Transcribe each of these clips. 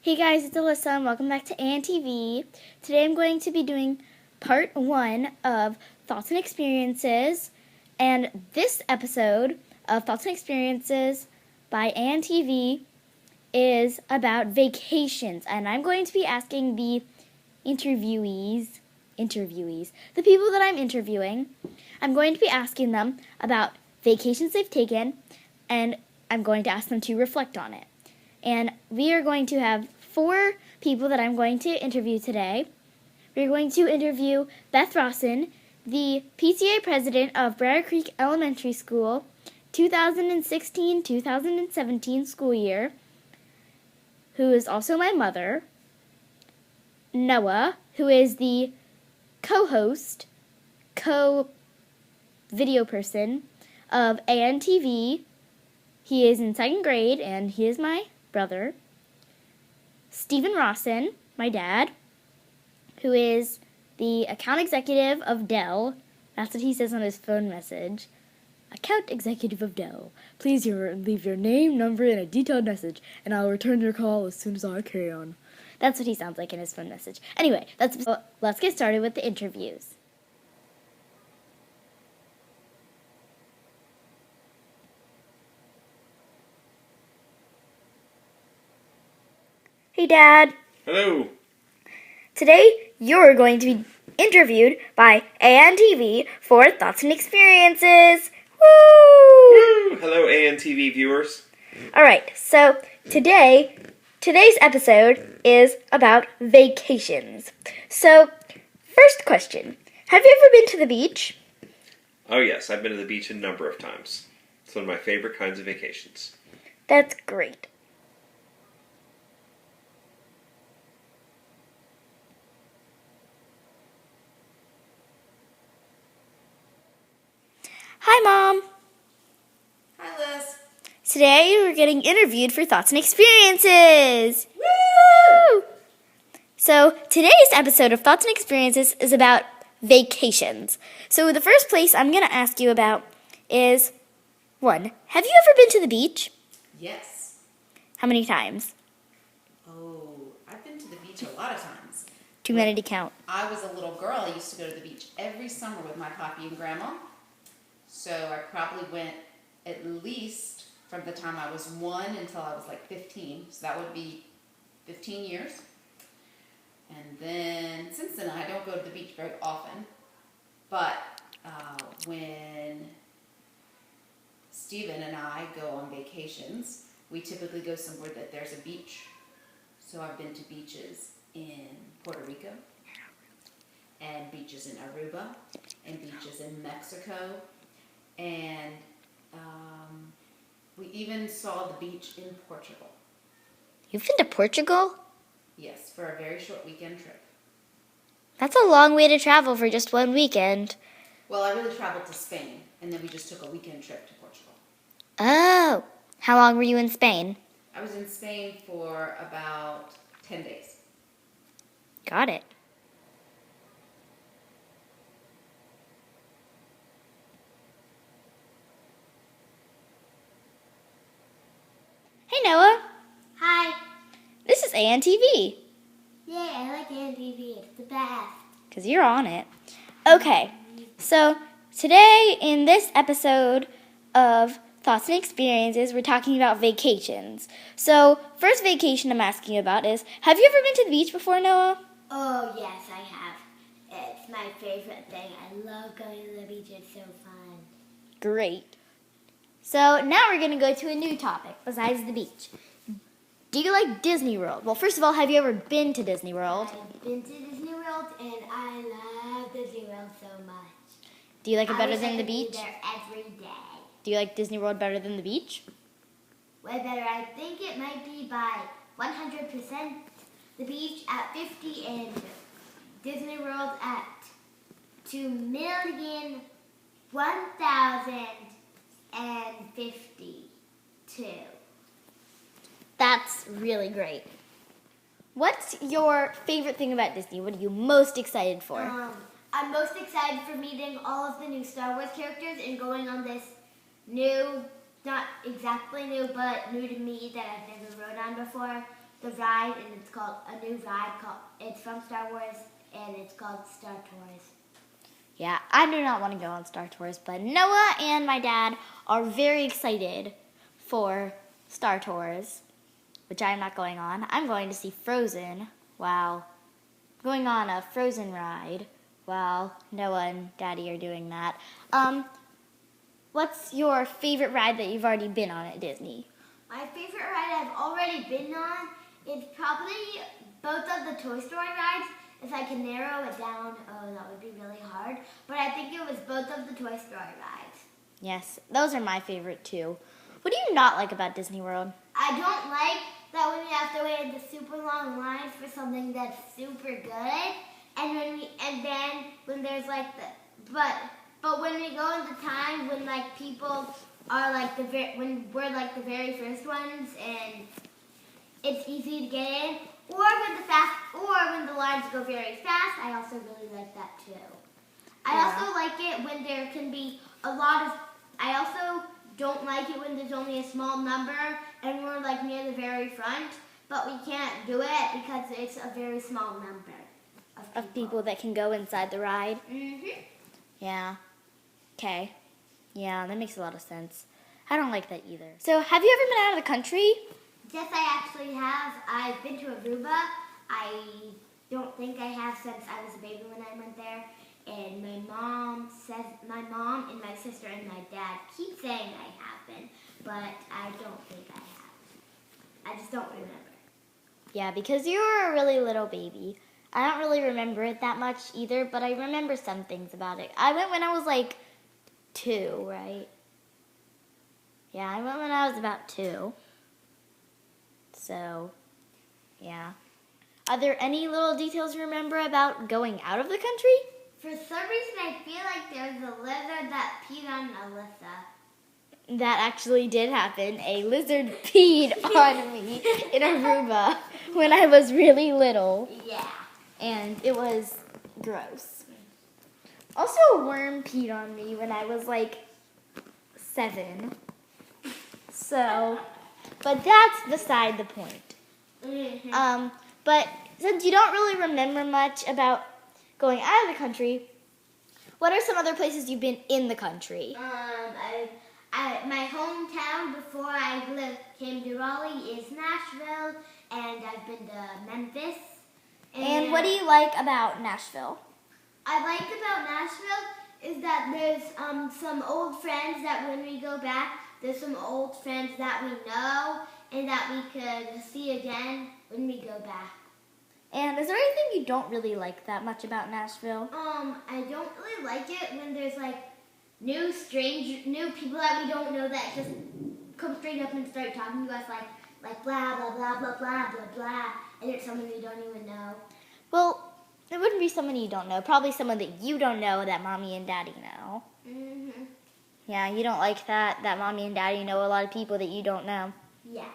Hey guys, it's Alyssa and welcome back to ANTV. Today I'm going to be doing part 1 of Thoughts and Experiences, and this episode of Thoughts and Experiences by ANTV is about vacations, and I'm going to be asking the interviewees, the people that I'm interviewing, I'm going to be asking them about vacations they've taken, and I'm going to ask them to reflect on it. And we are going to have 4 people that I'm going to interview today. We're going to interview Beth Rawson, the PTA president of Briar Creek Elementary School, 2016-2017 school year, who is also my mother. Noah, who is the co-host, co-video person of ANTV. He is in 2nd grade, and he is my brother. Stephen Rawson, my dad, who is the account executive of Dell. That's what he says on his phone message. Account executive of Dell. Please leave your name, number, and a detailed message, and I'll return your call as soon as I can. That's what he sounds like in his phone message. Anyway, let's get started with the interviews. Hey, Dad. Hello. Today, you're going to be interviewed by ANTV for Thoughts and Experiences. Woo! Hello, ANTV viewers. All right, so today's episode is about vacations. So, first question, have you ever been to the beach? Oh yes, I've been to the beach a number of times. It's one of my favorite kinds of vacations. That's great. Hi, Mom. Hi, Liz. Today we're getting interviewed for Thoughts and Experiences. Woo! So today's episode of Thoughts and Experiences is about vacations. So the first place I'm going to ask you about is, 1, have you ever been to the beach? Yes. How many times? Oh, I've been to the beach a lot of times. Too many to count. I was a little girl. I used to go to the beach every summer with my papi and grandma. So I probably went at least from the time I was 1 until I was like 15. So that would be 15 years. And then since then, I don't go to the beach very often. But when Stephen and I go on vacations, we typically go somewhere that there's a beach. So I've been to beaches in Puerto Rico, and beaches in Aruba, and beaches in Mexico, and we even saw the beach in Portugal. You've been to Portugal? Yes, for a very short weekend trip. That's a long way to travel for just one weekend. Well, I really traveled to Spain, and then we just took a weekend trip to Portugal. Oh, how long were you in Spain? I was in Spain for about 10 days. Got it. Hey, Noah. Hi. This is ANTV. Yeah, I like ANTV. It's the best. Because you're on it. Okay, so today in this episode of Thoughts and Experiences, we're talking about vacations. So, first vacation I'm asking you about is, have you ever been to the beach before, Noah? Oh, yes, I have. It's my favorite thing. I love going to the beach. It's so fun. Great. So, now we're going to go to a new topic besides the beach. Do you like Disney World? Well, first of all, have you ever been to Disney World? I've been to Disney World, and I love Disney World so much. Do you like it better I wish than I the could be beach? there every day. Do you like Disney World better than the beach? Way better. I think it might be by 100%. The beach at 50 and Disney World at 2,001,052. That's really great. What's your favorite thing about Disney? What are you most excited for? I'm most excited for meeting all of the new Star Wars characters and going on this new, not exactly new, but new to me that I've never rode on before, the ride, and it's called a new ride. It's from Star Wars, and it's called Star Tours. Yeah, I do not want to go on Star Tours, but Noah and my dad are very excited for Star Tours, which I'm not going on. I'm going to see Frozen. Wow. Going on a Frozen ride while Noah and Daddy are doing that. What's your favorite ride that you've already been on at Disney? My favorite ride I've already been on is probably both of the Toy Story rides. If I can narrow it down, that would be really hard. But I think it was both of the Toy Story rides. Yes, those are my favorite too. What do you not like about Disney World? I don't like that when we have to wait in the super long lines for something that's super good, and then when there's like but when we go into time when like people are like when we're like the very first ones and it's easy to get in, or when the lines go very fast, I also really like that too. I also like it when there can be a lot of. I also don't like it when there's only a small number and we're like near the very front, but we can't do it because it's a very small number Of people that can go inside the ride? Mhm. Yeah. Okay. Yeah, that makes a lot of sense. I don't like that either. So, have you ever been out of the country? Yes, I actually have. I've been to Aruba. I don't think I have since I was a baby when I went there. And my mom and my sister and my dad keep saying I have been, but I don't think I have. I just don't remember. Yeah, because you were a really little baby. I don't really remember it that much either, but I remember some things about it. I went when I was like 2, right? Yeah, I went when I was about 2. So, yeah. Are there any little details you remember about going out of the country? For some reason, I feel like there's a lizard that peed on Alyssa. That actually did happen. A lizard peed on me in Aruba when I was really little. Yeah. And it was gross. Also, a worm peed on me when I was like 7. So, but that's beside the point. Mm-hmm. But since you don't really remember much about going out of the country, what are some other places you've been in the country? My hometown before I came to Raleigh is Nashville, and I've been to Memphis. And what do you like about Nashville? I like about Nashville is that there's some old friends that when we go back, there's some old friends that we know and that we could see again when we go back. And is there anything you don't really like that much about Nashville? I don't really like it when there's like new people that we don't know that just come straight up and start talking to us like blah blah blah blah blah blah blah, and it's someone we don't even know. Well, it wouldn't be someone you don't know. Probably someone that you don't know that Mommy and Daddy know. Mhm. Yeah, you don't like that Mommy and Daddy know a lot of people that you don't know. Yeah.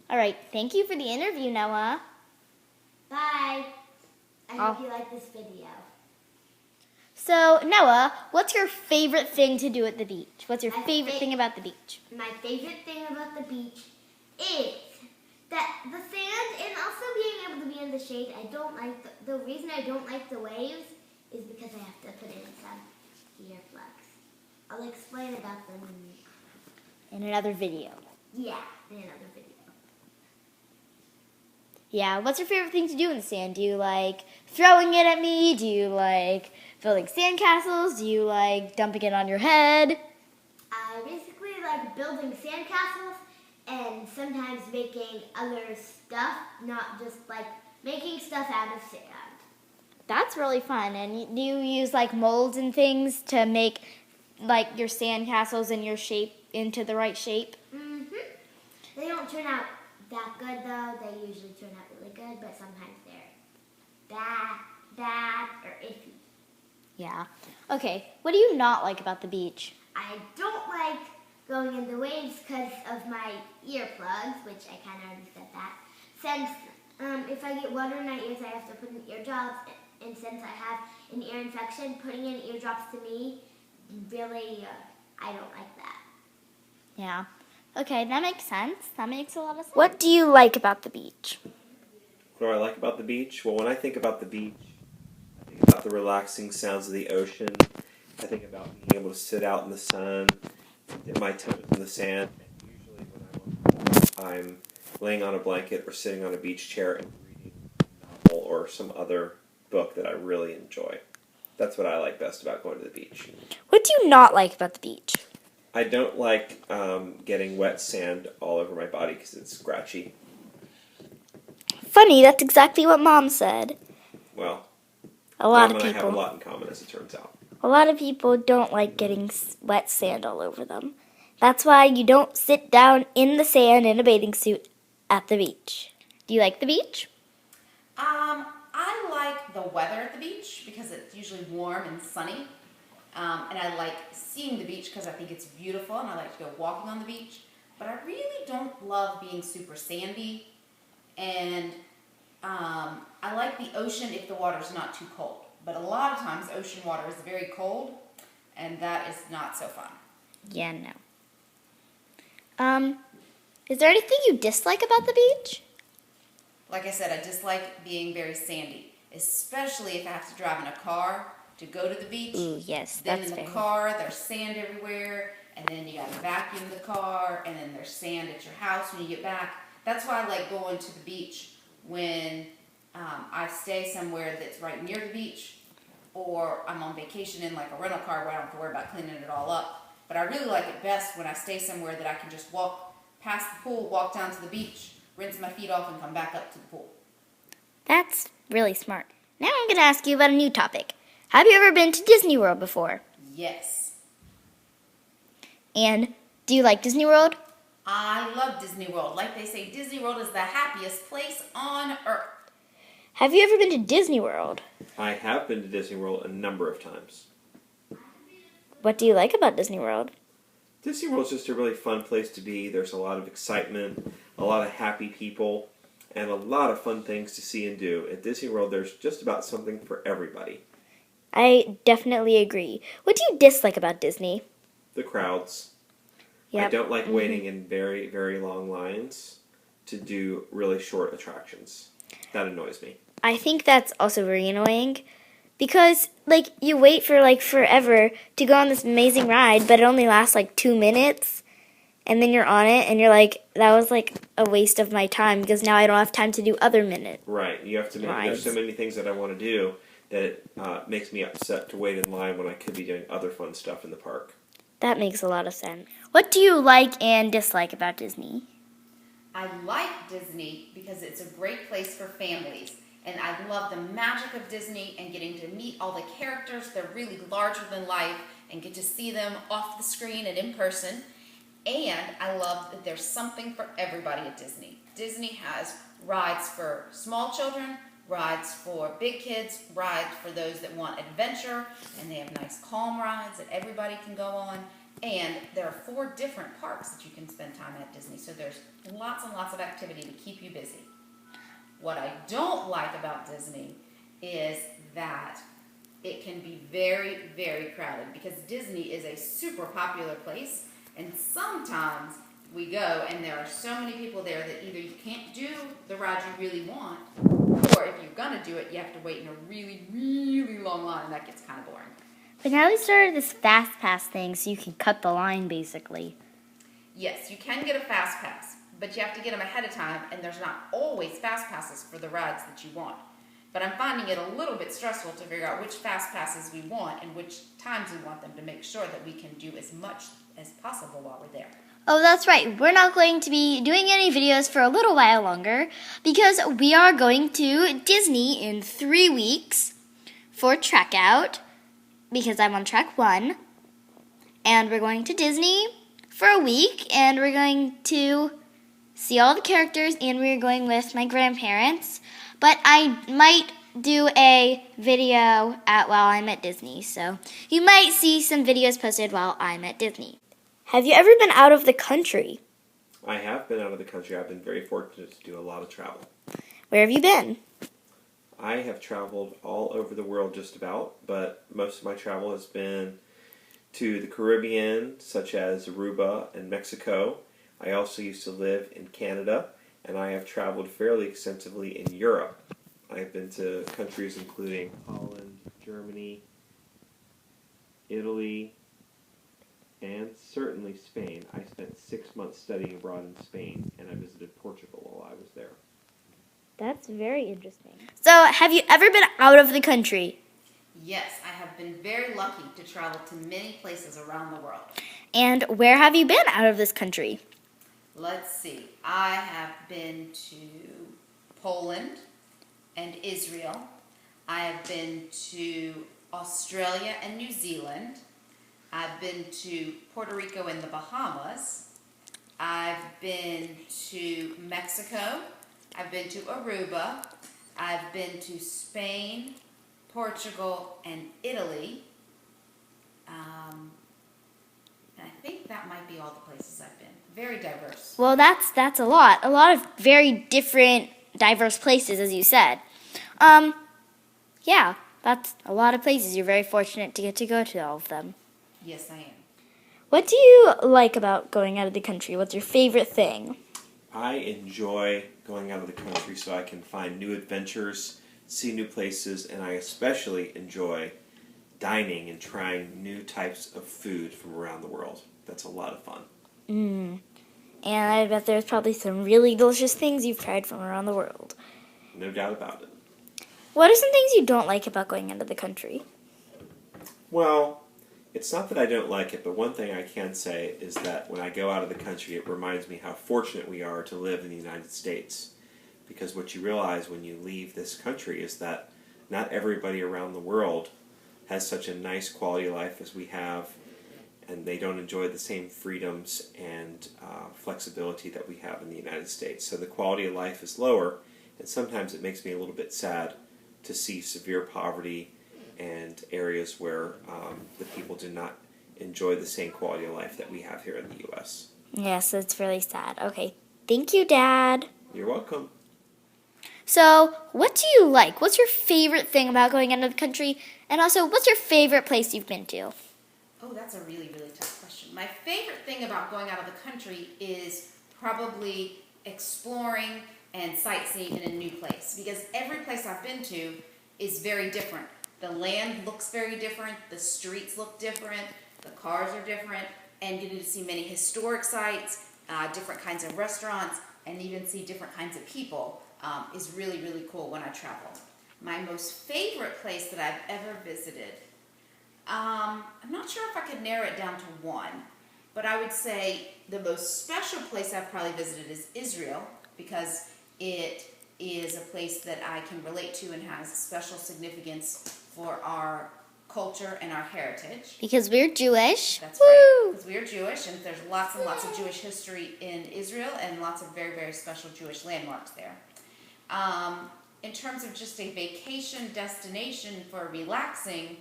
All right, thank you for the interview, Noah. Bye. I hope you like this video. So, Noah, what's your favorite thing to do at the beach? What's your My favorite thing about the beach? My favorite thing about the beach is that the sand and also being able to be in the shade. I don't like the reason I don't like the waves is because I have to put in some earplugs. I'll explain about them In another video. in another video. Yeah, what's your favorite thing to do in the sand? Do you like throwing it at me? Do you like building sandcastles? Do you like dumping it on your head? I basically like building sandcastles and sometimes making other stuff, not just like making stuff out of sand. That's really fun. And do you use like molds and things to make like your sandcastles and your shape into the right shape? Mhm. They don't turn out that good though. They usually turn out really good, but sometimes they're bad or iffy. Yeah. Okay, what do you not like about the beach? I don't like going in the waves because of my earplugs, which I kind of already said that. Since if I get water in my ears, I have to put in eardrops, and since I have an ear infection, putting in eardrops to me, really, I don't like that. Yeah. Okay, that makes sense. That makes a lot of sense. What do you like about the beach? What do I like about the beach? Well, when I think about the beach, I think about the relaxing sounds of the ocean. I think about being able to sit out in the sun, dip my toes in the sand. And usually when I'm laying on a blanket or sitting on a beach chair and reading a novel or some other book that I really enjoy. That's what I like best about going to the beach. What do you not like about the beach? I don't like getting wet sand all over my body because it's scratchy. Funny, that's exactly what Mom said. Well, A lot Mom of and I have a people. lot in common, as it turns out. A lot of people don't like getting wet sand all over them. That's why you don't sit down in the sand in a bathing suit at the beach. Do you like the beach? I like the weather at the beach because it's usually warm and sunny. And I like seeing the beach because I think it's beautiful and I like to go walking on the beach. But I really don't love being super sandy. And I like the ocean if the water's not too cold. But a lot of times ocean water is very cold and that is not so fun. Yeah, no. Is there anything you dislike about the beach? Like I said, I dislike being very sandy, especially if I have to drive in a car to go to the beach. Ooh, yes, Then that's in the fair. car, there's sand everywhere, and then you gotta vacuum the car, and then there's sand at your house when you get back. That's why I like going to the beach when I stay somewhere that's right near the beach, or I'm on vacation in like a rental car where I don't have to worry about cleaning it all up. But I really like it best when I stay somewhere that I can just walk past the pool, walk down to the beach, rinse my feet off, and come back up to the pool. That's really smart. Now I'm going to ask you about a new topic. Have you ever been to Disney World before? Yes. And do you like Disney World? I love Disney World. Like they say, Disney World is the happiest place on earth. Have you ever been to Disney World? I have been to Disney World a number of times. What do you like about Disney World? Disney World's just a really fun place to be. There's a lot of excitement, a lot of happy people, and a lot of fun things to see and do. At Disney World, there's just about something for everybody. I definitely agree. What do you dislike about Disney? The crowds. Yep. I don't like waiting in very, very long lines to do really short attractions. That annoys me. I think that's also very annoying because, like, you wait for, like, forever to go on this amazing ride, but it only lasts, like, 2 minutes, and then you're on it, and you're like, that was, like, a waste of my time because now I don't have time to do other minutes. Right. You have to make. There's so many things that I want to do that it makes me upset to wait in line when I could be doing other fun stuff in the park. That makes a lot of sense. What do you like and dislike about Disney? I like Disney because it's a great place for families. And I love the magic of Disney and getting to meet all the characters. They're really larger than life and get to see them off the screen and in person. And I love that there's something for everybody at Disney. Disney has rides for small children, rides for big kids, rides for those that want adventure, and they have nice calm rides that everybody can go on. And there are 4 different parks that you can spend time at Disney, so there's lots and lots of activity to keep you busy. What I don't like about Disney is that it can be very, very crowded because Disney is a super popular place, and sometimes we go and there are so many people there that either you can't do the ride you really want, or if you're gonna do it, you have to wait in a really, really long line, and that gets kind of boring. But now they started this Fast Pass thing, so you can cut the line, basically. Yes, you can get a fast pass, but you have to get them ahead of time, and there's not always fast passes for the rides that you want. But I'm finding it a little bit stressful to figure out which fast passes we want and which times we want them to make sure that we can do as much as possible while we're there. Oh, that's right. We're not going to be doing any videos for a little while longer because we are going to Disney in 3 weeks for Trek Out because I'm on Trek 1. And we're going to Disney for a week and we're going to see all the characters and we're going with my grandparents. But I might do a video while I'm at Disney, so you might see some videos posted while I'm at Disney. Have you ever been out of the country? I have been out of the country. I've been very fortunate to do a lot of travel. Where have you been? I have traveled all over the world just about, but most of my travel has been to the Caribbean, such as Aruba and Mexico. I also used to live in Canada, and I have traveled fairly extensively in Europe. I have been to countries including Holland, Germany, Italy, and certainly Spain. I spent 6 months studying abroad in Spain, and I visited Portugal while I was there. That's very interesting. So, have you ever been out of the country? Yes, I have been very lucky to travel to many places around the world. And where have you been out of this country? Let's see. I have been to Poland and Israel. I have been to Australia and New Zealand. I've been to Puerto Rico and the Bahamas. I've been to Mexico. I've been to Aruba. I've been to Spain, Portugal, and Italy. And I think that might be all the places I've been. Very diverse. Well, that's a lot. A lot of very different, diverse places, as you said. Yeah, that's a lot of places. You're very fortunate to get to go to all of them. Yes, I am. What do you like about going out of the country? What's your favorite thing? I enjoy going out of the country so I can find new adventures, see new places, and I especially enjoy dining and trying new types of food from around the world. That's a lot of fun. And I bet there's probably some really delicious things you've tried from around the world. No doubt about it. What are some things you don't like about going out of the country? Well, it's not that I don't like it, but one thing I can say is that when I go out of the country, it reminds me how fortunate we are to live in the United States. Because what you realize when you leave this country is that not everybody around the world has such a nice quality of life as we have, and they don't enjoy the same freedoms and flexibility that we have in the United States. So the quality of life is lower, and sometimes it makes me a little bit sad to see severe poverty and areas where the people do not enjoy the same quality of life that we have here in the U.S. Yes, that's really sad. Okay, thank you, Dad. You're welcome. So, what do you like? What's your favorite thing about going out of the country? And also, what's your favorite place you've been to? Oh, that's a really, really tough question. My favorite thing about going out of the country is probably exploring and sightseeing in a new place. Because every place I've been to is very different. The land looks very different, the streets look different, the cars are different, and getting to see many historic sites, different kinds of restaurants, and even see different kinds of people is really, really cool when I travel. My most favorite place that I've ever visited, I'm not sure if I could narrow it down to one, but I would say the most special place I've probably visited is Israel, because it is a place that I can relate to and has a special significance for our culture and our heritage. Because we're Jewish. That's right, because we are Jewish, and there's lots and lots of Jewish history in Israel and lots of very, very special Jewish landmarks there. In terms of just a vacation destination for relaxing,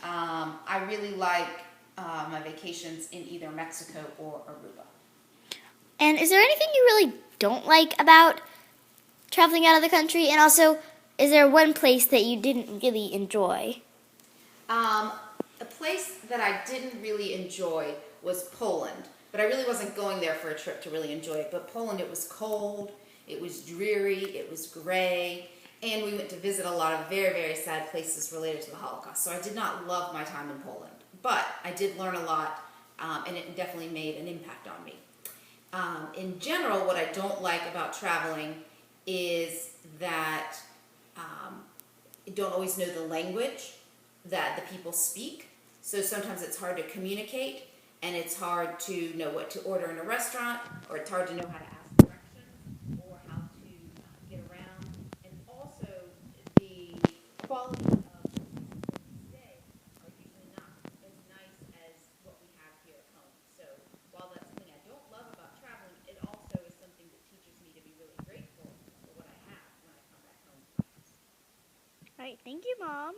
I really like my vacations in either Mexico or Aruba. And is there anything you really don't like about traveling out of the country? And also, is there one place that you didn't really enjoy? A place that I didn't really enjoy was Poland, but I really wasn't going there for a trip to really enjoy it. But Poland, it was cold, it was dreary, it was gray, and we went to visit a lot of very, very sad places related to the Holocaust. So I did not love my time in Poland, but I did learn a lot, and it definitely made an impact on me. In general, what I don't like about traveling is that you don't always know the language that the people speak. So sometimes it's hard to communicate, and it's hard to know what to order in a restaurant, or it's hard to know how to ask directions, or how to get around. And also, the quality of stay are usually not as nice as what we have here at home. So while that's something I don't love about traveling, it also is something that teaches me to be really grateful for what I have when I come back home to my house. All right, thank you, Mom.